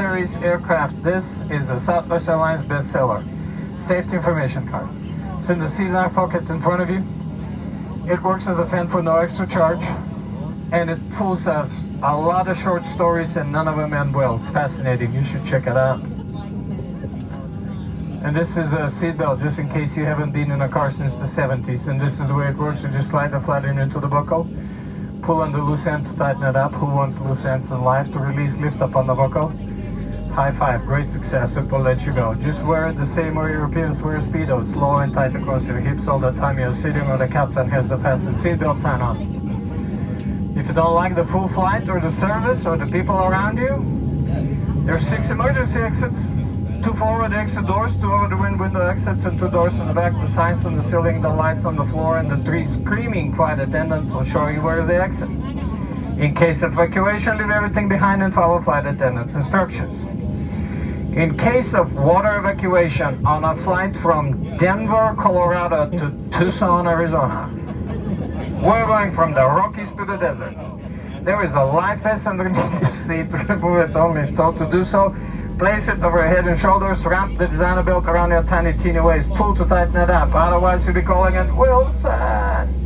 series aircraft. This is a Southwest Airlines bestseller. Safety information card. It's in the seat back pocket in front of you. It works as a fan for no extra charge, and it pulls a lot of short stories, and none of them end well. It's fascinating. You should check it out. And this is a seat belt, just in case you haven't been in a car since the 70s. And this is the way it works. You just slide the flat end into the buckle, pull on the loose end to tighten it up. Who wants loose ends in life? To release, lift up on the buckle. High five, great success. It will let you go. Just wear it the same way Europeans wear Speedos, slow and tight across your hips all the time you're sitting, or the captain has the fasten seatbelt sign on. If you don't like the full flight or the service or the people around you, there's 6 emergency exits. 2 forward exit doors, 2 over the window exits, and 2 doors in the back. The signs on the ceiling, the lights on the floor, and the 3 screaming flight attendants will show you where the exit. In case of evacuation, leave everything behind and follow flight attendants' instructions. In case of water evacuation on a flight from Denver, Colorado to Tucson, Arizona, we're going from the Rockies to the desert. There is a life vest underneath your seat. Remove it only if told to do so. Place it over your head and shoulders, wrap the designer belt around your tiny teeny waist, pull to tighten it up, otherwise you'll be calling it Wilson.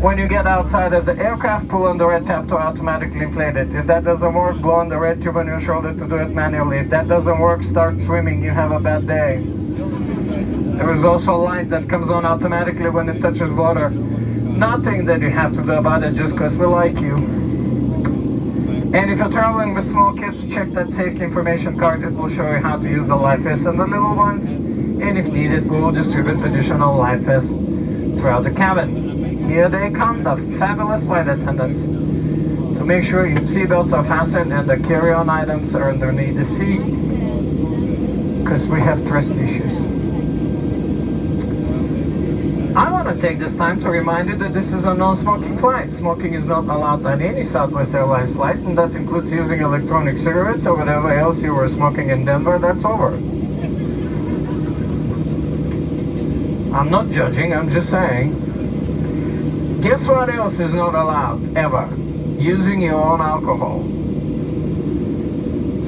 When you get outside of the aircraft, pull on the red tab to automatically inflate it. If that doesn't work, blow on the red tube on your shoulder to do it manually. If that doesn't work, start swimming, you have a bad day. There is also a light that comes on automatically when it touches water. Nothing that you have to do about it just because we like you. And if you're traveling with small kids, check that safety information card. It will show you how to use the life vest on the little ones. And if needed, we'll distribute additional life vests throughout the cabin. Here they come, the fabulous flight attendants, to make sure your seatbelts are fastened and the carry-on items are underneath the seat, because we have trust issues. I want to take this time to remind you that this is a non-smoking flight. Smoking is not allowed on any Southwest Airlines flight, and that includes using electronic cigarettes or whatever else you were smoking in Denver. That's over. I'm not judging, I'm just saying. Guess what else is not allowed, ever? Using your own alcohol.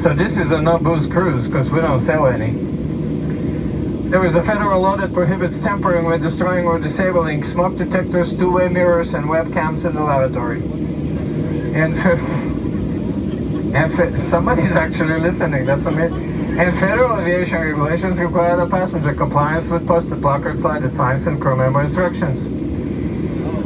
So this is a no-booze cruise, because we don't sell any. There is a federal law that prohibits tampering with, destroying, or disabling smoke detectors, two-way mirrors, and webcams in the lavatory. And somebody's actually listening, that's amazing. And federal aviation regulations require the passenger compliance with posted placards, lighted signs, and crew member instructions.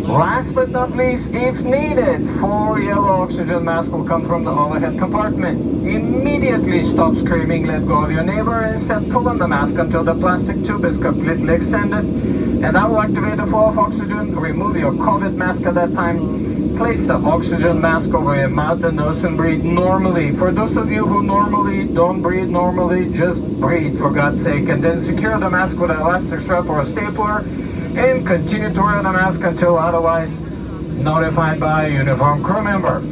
Last but not least, if needed, 4 yellow oxygen masks will come from the overhead compartment. Immediately stop screaming, let go of your neighbor, and instead pull on the mask until the plastic tube is completely extended. And that will activate the flow of oxygen. Remove your COVID mask at that time. Place the oxygen mask over your mouth and nose and breathe normally. For those of you who normally don't breathe normally, just breathe for God's sake. And then secure the mask with an elastic strap or a stapler. And continue to wear the mask until otherwise notified by a uniformed crew member.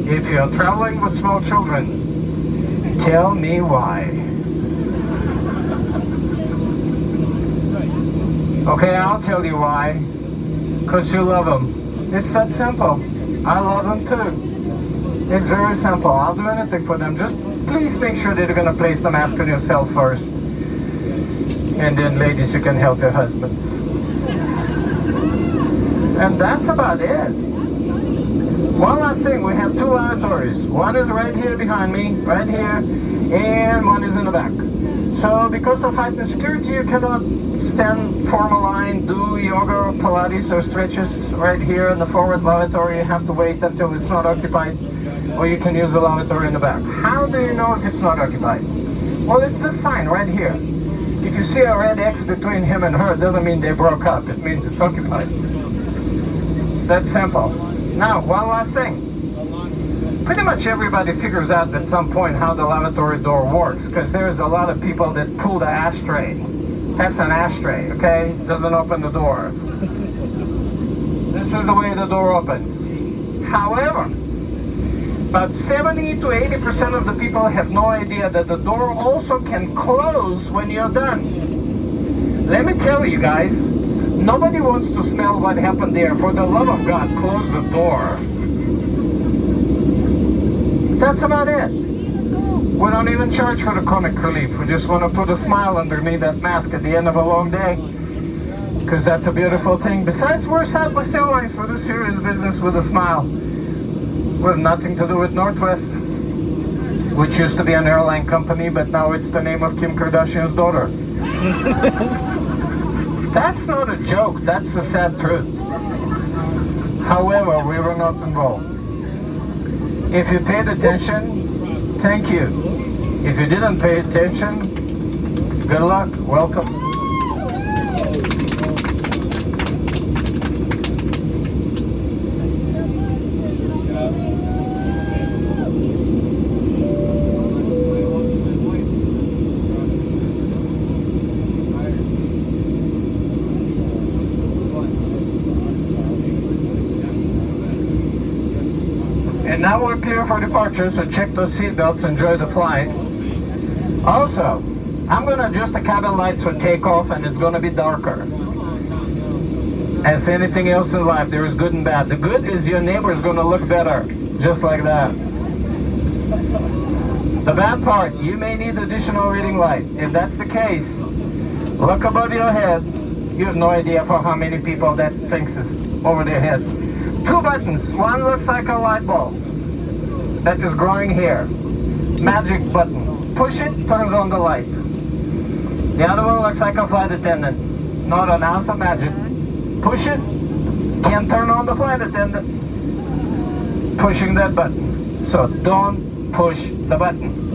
If you're traveling with small children, tell me why. Okay, I'll tell you why. Because you love them. It's that simple. I love them too. It's very simple. I'll do anything for them. Just please make sure that you're going to place the mask on yourself first. And then, ladies, you can help your husbands. And that's about it. One last thing, we have 2 lavatories. One is right here behind me, right here, and one is in the back. So because of heightened security, you cannot stand, form a line, do yoga or Pilates or stretches right here in the forward lavatory. You have to wait until it's not occupied, or you can use the lavatory in the back. How do you know if it's not occupied? Well, it's this sign right here. If you see a red X between him and her, it doesn't mean they broke up. It means it's occupied. That's simple. Now, one last thing. Pretty much everybody figures out at some point how the lavatory door works, because there's a lot of people that pull the ashtray. That's an ashtray, okay? Doesn't open the door. This is the way the door opens. However, about 70 to 80% of the people have no idea that the door also can close when you're done. Let me tell you guys, nobody wants to smell what happened there. For the love of God, close the door. That's about it. We don't even charge for the comic relief. We just want to put a smile underneath that mask at the end of a long day, because that's a beautiful thing. Besides, we're Southwest Airlines. We do serious business with a smile. We have nothing to do with Northwest, which used to be an airline company, but now it's the name of Kim Kardashian's daughter. That's not a joke, that's the sad truth. However, we were not involved. If you paid attention, thank you. If you didn't pay attention, good luck, welcome. And now we're clear for departure, so check those seatbelts, enjoy the flight. Also, I'm going to adjust the cabin lights for takeoff, and it's going to be darker. As anything else in life, there is good and bad. The good is your neighbor is going to look better, just like that. The bad part, you may need additional reading light. If that's the case, look above your head. You have no idea for how many people that thinks is over their heads. Two buttons. One looks like a light bulb that is growing here. Magic button. Push it, turns on the light. The other one looks like a flight attendant. Not an ounce of magic. Push it, can't turn on the flight attendant. Pushing that button. So don't push the button.